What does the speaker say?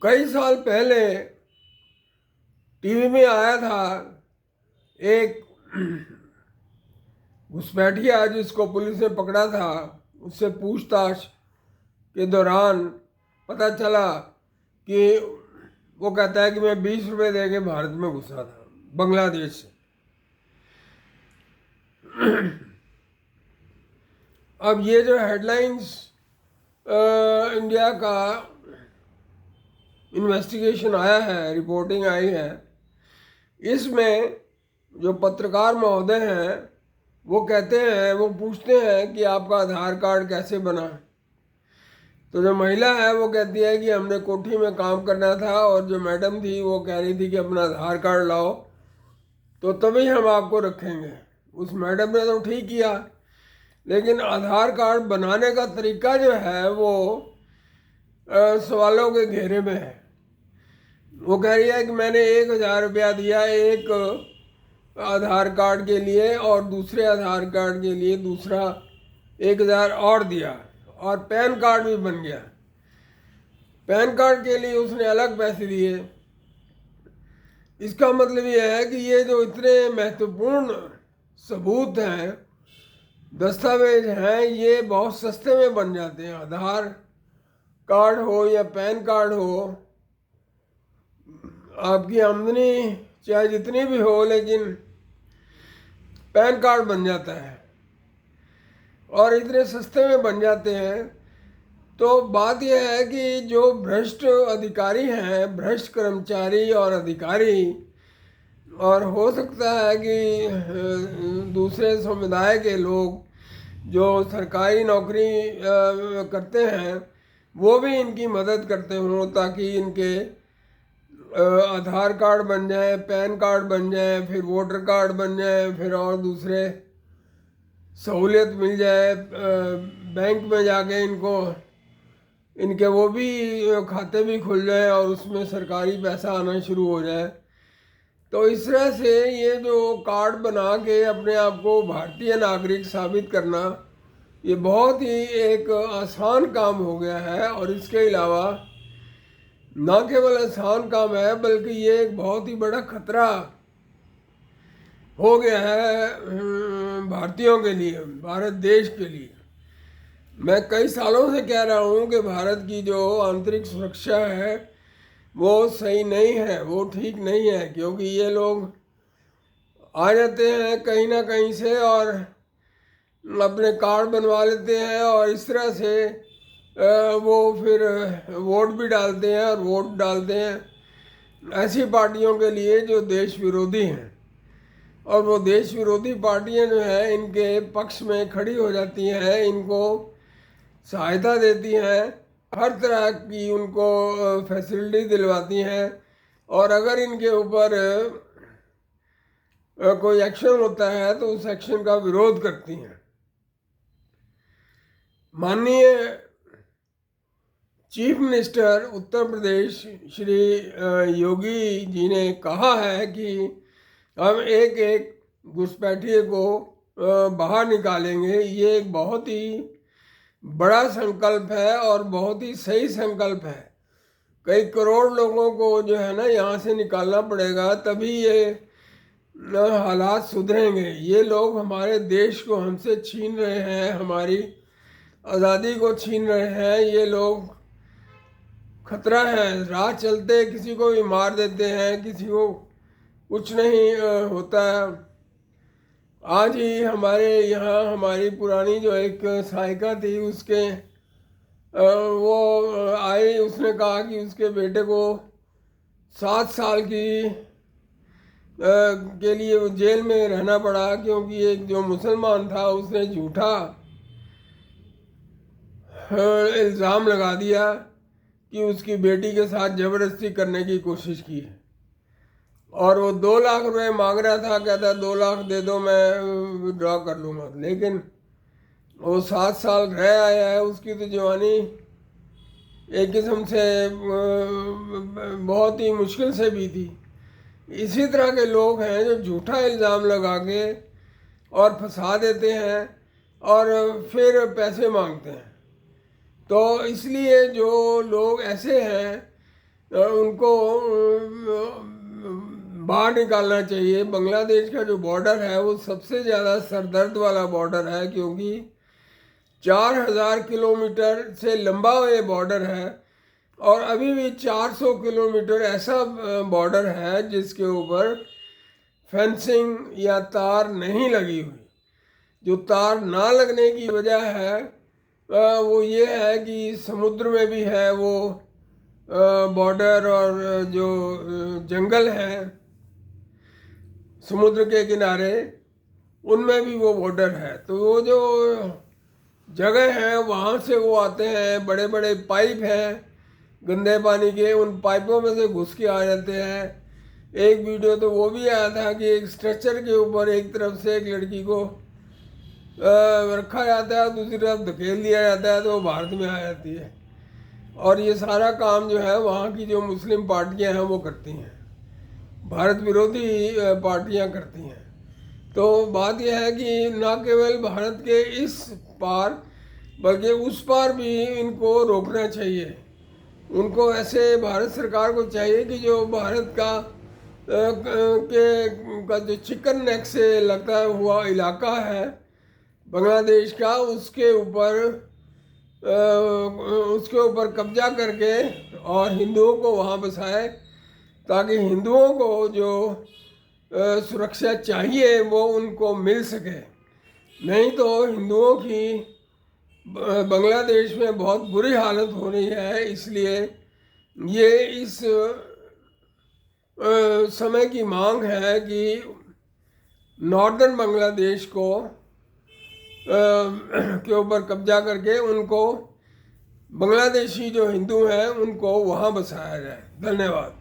कई साल पहले टीवी में आया था एक घुसपैठिया जिसको पुलिस ने पकड़ा था। उससे पूछताछ के दौरान पता चला कि वो कहता है कि मैं 20 रुपए दे के भारत में घुसा था बांग्लादेश से। अब ये जो हेडलाइंस इंडिया का इन्वेस्टिगेशन आया है, रिपोर्टिंग आई है, इसमें जो पत्रकार महोदय हैं वो कहते हैं, वो पूछते हैं कि आपका आधार कार्ड कैसे बना। तो जो महिला है वो कहती है कि हमने कोठी में काम करना था और जो मैडम थी वो कह रही थी कि अपना आधार कार्ड लाओ तो तभी हम आपको रखेंगे। उस मैडम ने तो ठीक किया, लेकिन आधार कार्ड बनाने का तरीका जो है वो सवालों के घेरे में है। वो कह रही है कि मैंने 1,000 रुपया दिया एक आधार कार्ड के लिए और दूसरे आधार कार्ड के लिए दूसरा 1,000 और दिया और पैन कार्ड भी बन गया। पैन कार्ड के लिए उसने अलग पैसे दिए। इसका मतलब ये है कि ये जो इतने महत्वपूर्ण सबूत हैं, दस्तावेज हैं, ये बहुत सस्ते में बन जाते हैं। आधार कार्ड हो या पैन कार्ड हो, आपकी आमदनी चाहे जितनी भी हो लेकिन पैन कार्ड बन जाता है और इतने सस्ते में बन जाते हैं। तो बात यह है कि जो भ्रष्ट अधिकारी हैं, भ्रष्ट कर्मचारी और अधिकारी, और हो सकता है कि दूसरे समुदाय के लोग जो सरकारी नौकरी करते हैं वो भी इनकी मदद करते हों ताकि इनके आधार कार्ड बन जाए, पैन कार्ड बन जाए, फिर वोटर कार्ड बन जाए, फिर और दूसरे सहूलियत मिल जाए। बैंक में जाके इनके वो भी खाते भी खुल जाए और उसमें सरकारी पैसा आना शुरू हो जाए। तो इस तरह से ये जो कार्ड बना के अपने आप को भारतीय नागरिक साबित करना, ये बहुत ही एक आसान काम हो गया है। और इसके अलावा न केवल आसान काम है बल्कि ये एक बहुत ही बड़ा खतरा हो गया है भारतीयों के लिए, भारत देश के लिए। मैं कई सालों से कह रहा हूँ कि भारत की जो आंतरिक सुरक्षा है वो सही नहीं है, वो ठीक नहीं है, क्योंकि ये लोग आ जाते हैं कहीं ना कहीं से और अपने कार्ड बनवा लेते हैं और इस तरह से वो फिर वोट भी डालते हैं और वोट डालते हैं ऐसी पार्टियों के लिए जो देश विरोधी हैं। और वो देश विरोधी पार्टियां जो हैं इनके पक्ष में खड़ी हो जाती हैं, इनको सहायता देती हैं, हर तरह की उनको फैसिलिटी दिलवाती हैं। और अगर इनके ऊपर कोई एक्शन होता है तो उस एक्शन का विरोध करती हैं। माननीय चीफ मिनिस्टर उत्तर प्रदेश श्री योगी जी ने कहा है कि हम एक एक घुसपैठिए को बाहर निकालेंगे। ये एक बहुत ही बड़ा संकल्प है और बहुत ही सही संकल्प है। कई करोड़ लोगों को जो है ना यहाँ से निकालना पड़ेगा, तभी ये हालात सुधरेंगे। ये लोग हमारे देश को हमसे छीन रहे हैं, हमारी आज़ादी को छीन रहे हैं। ये लोग खतरा है। राह चलते किसी को भी मार देते हैं, किसी को कुछ नहीं होता है। आज ही हमारे यहाँ हमारी पुरानी जो एक सहायिका थी उसके वो आई, उसने कहा कि उसके बेटे को 7 साल के लिए जेल में रहना पड़ा क्योंकि एक जो मुसलमान था उसने झूठा इल्ज़ाम लगा दिया कि उसकी बेटी के साथ ज़बरदस्ती करने की कोशिश की है। और वो 2 लाख रुपए मांग रहा था, कहता 2 लाख दे दो मैं विड्रॉ कर लूँगा। लेकिन वो 7 साल रह आया है, उसकी तो जवानी एक किस्म से बहुत ही मुश्किल से भी थी। इसी तरह के लोग हैं जो झूठा इल्ज़ाम लगा के और फंसा देते हैं और फिर पैसे मांगते हैं। तो इसलिए जो लोग ऐसे हैं उनको बाहर निकालना चाहिए। बांग्लादेश का जो बॉर्डर है वो सबसे ज़्यादा सरदर्द वाला बॉर्डर है, क्योंकि 4000 किलोमीटर से लंबा ये बॉर्डर है और अभी भी 400 किलोमीटर ऐसा बॉर्डर है जिसके ऊपर फेंसिंग या तार नहीं लगी हुई। जो तार ना लगने की वजह है वो ये है कि समुद्र में भी है वो बॉर्डर, और जो जंगल है समुद्र के किनारे उनमें भी वो बॉर्डर है। तो वो जो जगह है वहाँ से वो आते हैं, बड़े बड़े पाइप हैं गंदे पानी के, उन पाइपों में से घुस के आ जाते हैं। एक वीडियो तो वो भी आया था कि एक स्ट्रेचर के ऊपर एक तरफ से एक लड़की को रखा जाता है, दूसरी तरफ धकेल दिया जाता है तो वो भारत में आ जाती है। और ये सारा काम जो है वहाँ की जो मुस्लिम पार्टियां हैं वो करती हैं, भारत विरोधी पार्टियां करती हैं। तो बात यह है कि न केवल भारत के इस पार बल्कि उस पार भी इनको रोकना चाहिए। उनको ऐसे भारत सरकार को चाहिए कि जो भारत का जो चिकन नेक से लगता हुआ इलाका है बांग्लादेश का, उसके ऊपर कब्जा करके और हिंदुओं को वहाँ बसाए, ताकि हिंदुओं को जो सुरक्षा चाहिए वो उनको मिल सके। नहीं तो हिंदुओं की बांग्लादेश में बहुत बुरी हालत हो रही है। इसलिए ये इस समय की मांग है कि नॉर्दर्न बांग्लादेश को के ऊपर कब्जा करके उनको बांग्लादेशी जो हिंदू हैं उनको वहाँ बसाया जाए। धन्यवाद।